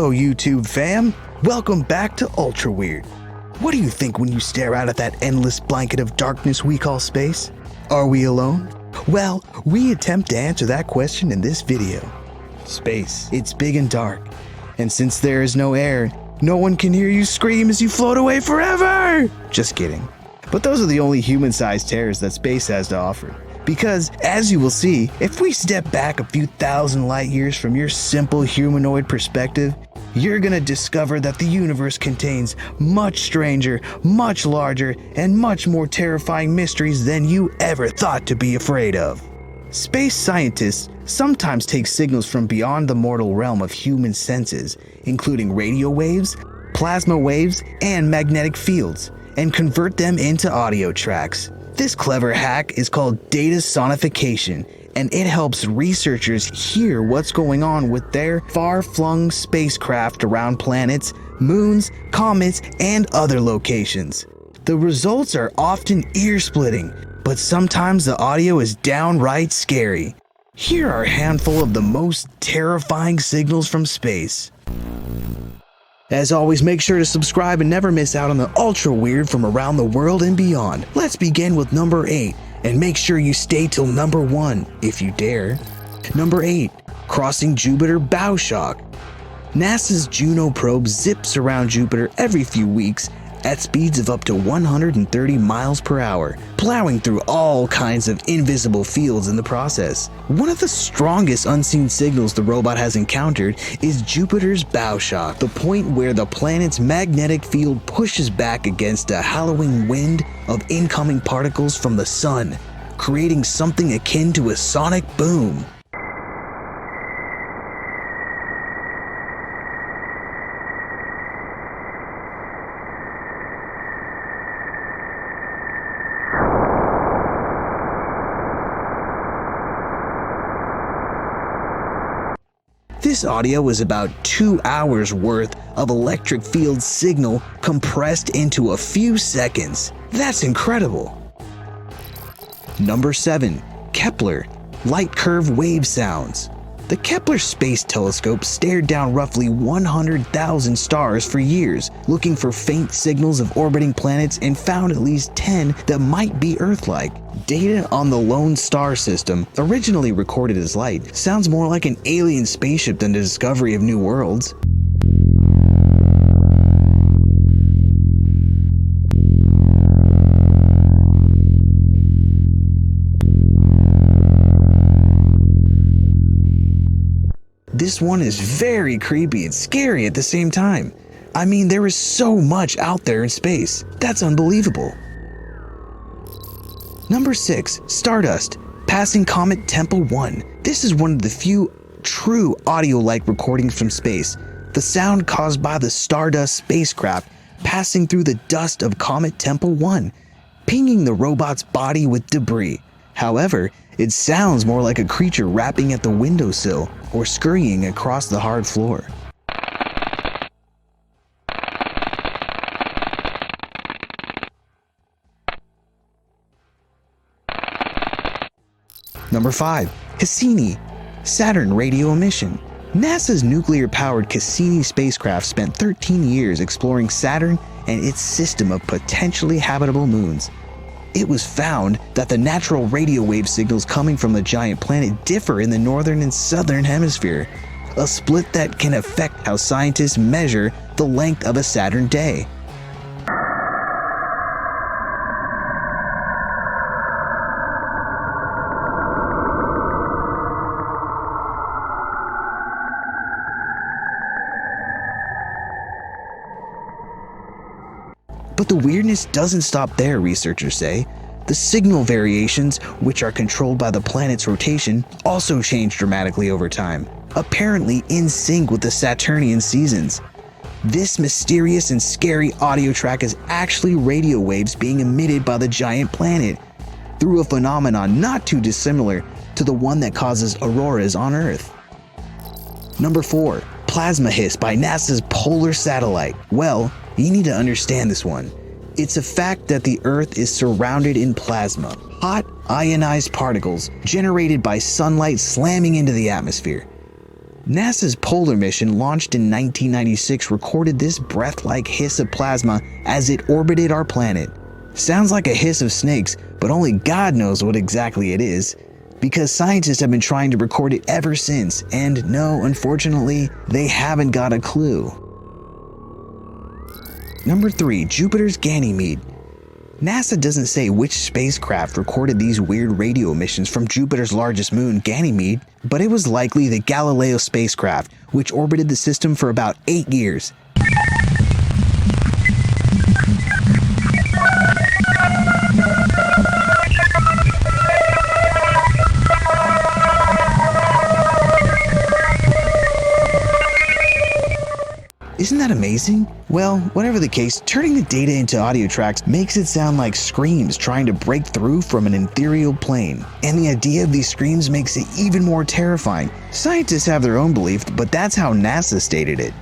Hello YouTube fam, welcome back to Ultra Weird. What do you think when you stare out at that endless blanket of darkness we call space? Are we alone? Well, we attempt to answer that question in this video. Space, it's big and dark, and since there is no air, no one can hear you scream as you float away forever! Just kidding. But those are the only human-sized terrors that space has to offer. Because, as you will see, if we step back a few thousand light years from your simple humanoid perspective, you're gonna discover that the universe contains much stranger, much larger, and much more terrifying mysteries than you ever thought to be afraid of. Space scientists sometimes take signals from beyond the mortal realm of human senses, including radio waves, plasma waves, and magnetic fields, and convert them into audio tracks. This clever hack is called data sonification, and it helps researchers hear what's going on with their far-flung spacecraft around planets, moons, comets, and other locations. The results are often ear-splitting, but sometimes the audio is downright scary. Here are a handful of the most terrifying signals from space. As always, make sure to subscribe and never miss out on the ultra weird from around the world and beyond. Let's begin with number 8, and make sure you stay till number 1, if you dare. Number 8, crossing Jupiter bow shock. NASA's Juno probe zips around Jupiter every few weeks at speeds of up to 130 miles per hour, plowing through all kinds of invisible fields in the process. One of the strongest unseen signals the robot has encountered is Jupiter's bow shock, the point where the planet's magnetic field pushes back against a howling wind of incoming particles from the sun, creating something akin to a sonic boom. This audio is about 2 hours worth of electric field signal compressed into a few seconds. That's incredible. Number 7, Kepler, light curve wave sounds. The Kepler Space Telescope stared down roughly 100,000 stars for years, looking for faint signals of orbiting planets, and found at least 10 that might be Earth-like. Data on the Lone Star system, originally recorded as light, sounds more like an alien spaceship than the discovery of new worlds. This one is very creepy and scary at the same time. I mean, there is so much out there in space. That's unbelievable. Number 6, Stardust, passing comet Tempel 1. This is one of the few true audio-like recordings from space. The sound caused by the Stardust spacecraft passing through the dust of comet Tempel 1, pinging the robot's body with debris. However, it sounds more like a creature rapping at the windowsill or scurrying across the hard floor. Number 5, Cassini, Saturn radio emission. NASA's nuclear-powered Cassini spacecraft spent 13 years exploring Saturn and its system of potentially habitable moons. It was found that the natural radio wave signals coming from the giant planet differ in the northern and southern hemisphere, a split that can affect how scientists measure the length of a Saturn day. But the weirdness doesn't stop there, researchers say. The signal variations, which are controlled by the planet's rotation, also change dramatically over time, apparently in sync with the Saturnian seasons. This mysterious and scary audio track is actually radio waves being emitted by the giant planet, through a phenomenon not too dissimilar to the one that causes auroras on Earth. Number 4, plasma hiss by NASA's polar satellite. Well, you need to understand this one. It's a fact that the Earth is surrounded in plasma, hot ionized particles generated by sunlight slamming into the atmosphere. NASA's Polar mission, launched in 1996, recorded this breath-like hiss of plasma as it orbited our planet. Sounds like a hiss of snakes, but only God knows what exactly it is, because scientists have been trying to record it ever since, and no, unfortunately, they haven't got a clue. Number 3. Jupiter's Ganymede. NASA doesn't say which spacecraft recorded these weird radio emissions from Jupiter's largest moon, Ganymede, but it was likely the Galileo spacecraft, which orbited the system for about 8 years. Isn't that amazing? Well, whatever the case, turning the data into audio tracks makes it sound like screams trying to break through from an ethereal plane. And the idea of these screams makes it even more terrifying. Scientists have their own belief, but that's how NASA stated it.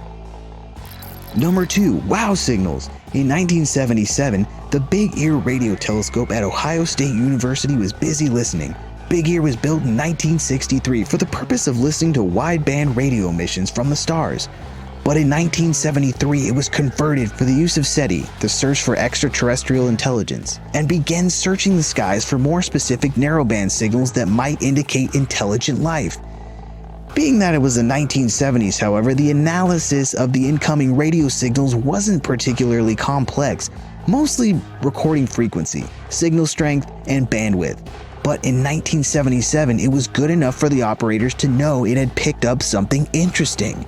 Number 2. Wow signals. In 1977, the Big Ear radio telescope at Ohio State University was busy listening. Big Ear was built in 1963 for the purpose of listening to wideband radio emissions from the stars. But in 1973, it was converted for the use of SETI, the search for extraterrestrial intelligence, and began searching the skies for more specific narrowband signals that might indicate intelligent life. Being that it was the 1970s, however, the analysis of the incoming radio signals wasn't particularly complex, mostly recording frequency, signal strength, and bandwidth. But in 1977, it was good enough for the operators to know it had picked up something interesting.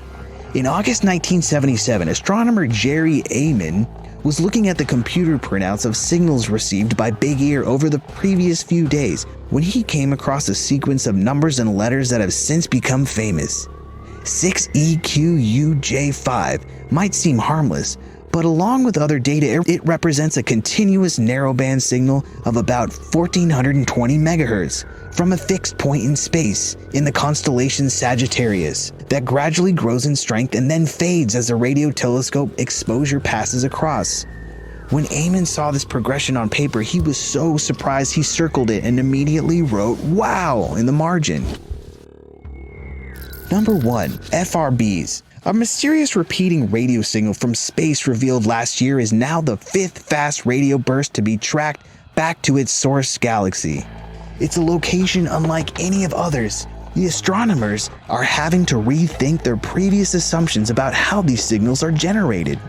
In August 1977, astronomer Jerry Ayman was looking at the computer printouts of signals received by Big Ear over the previous few days when he came across a sequence of numbers and letters that have since become famous. 6EQUJ5 might seem harmless, but along with other data, it represents a continuous narrowband signal of about 1420 megahertz from a fixed point in space in the constellation Sagittarius that gradually grows in strength and then fades as the radio telescope exposure passes across. When Ayman saw this progression on paper, he was so surprised he circled it and immediately wrote "Wow" in the margin. Number 1. FRBs. A mysterious repeating radio signal from space revealed last year is now the 5th fast radio burst to be tracked back to its source galaxy. It's a location unlike any of others. The astronomers are having to rethink their previous assumptions about how these signals are generated.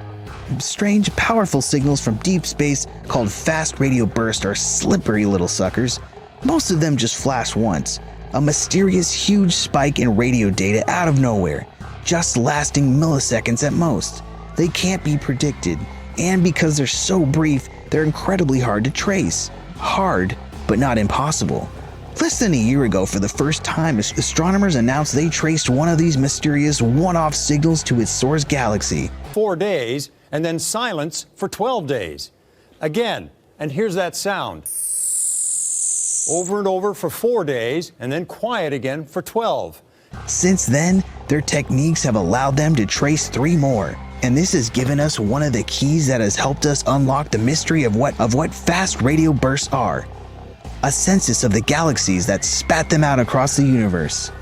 Strange, powerful signals from deep space called fast radio bursts are slippery little suckers. Most of them just flash once. A mysterious huge spike in radio data out of nowhere, just lasting milliseconds at most. They can't be predicted, and because they're so brief, they're incredibly hard to trace. Hard, but not impossible. Less than a year ago, for the first time, astronomers announced they traced one of these mysterious one-off signals to its source galaxy. 4 days, and then silence for 12 days. Again, and here's that sound. Over and over for 4 days, and then quiet again for 12. Since then, their techniques have allowed them to trace 3 more. And this has given us one of the keys that has helped us unlock the mystery of what fast radio bursts are. A census of the galaxies that spat them out across the universe.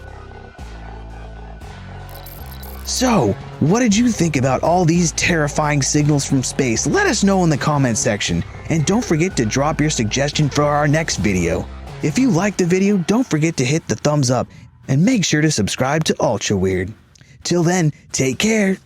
So, what did you think about all these terrifying signals from space? Let us know in the comments section, and don't forget to drop your suggestion for our next video. If you liked the video, don't forget to hit the thumbs up, and make sure to subscribe to Ultra Weird. Till then, take care.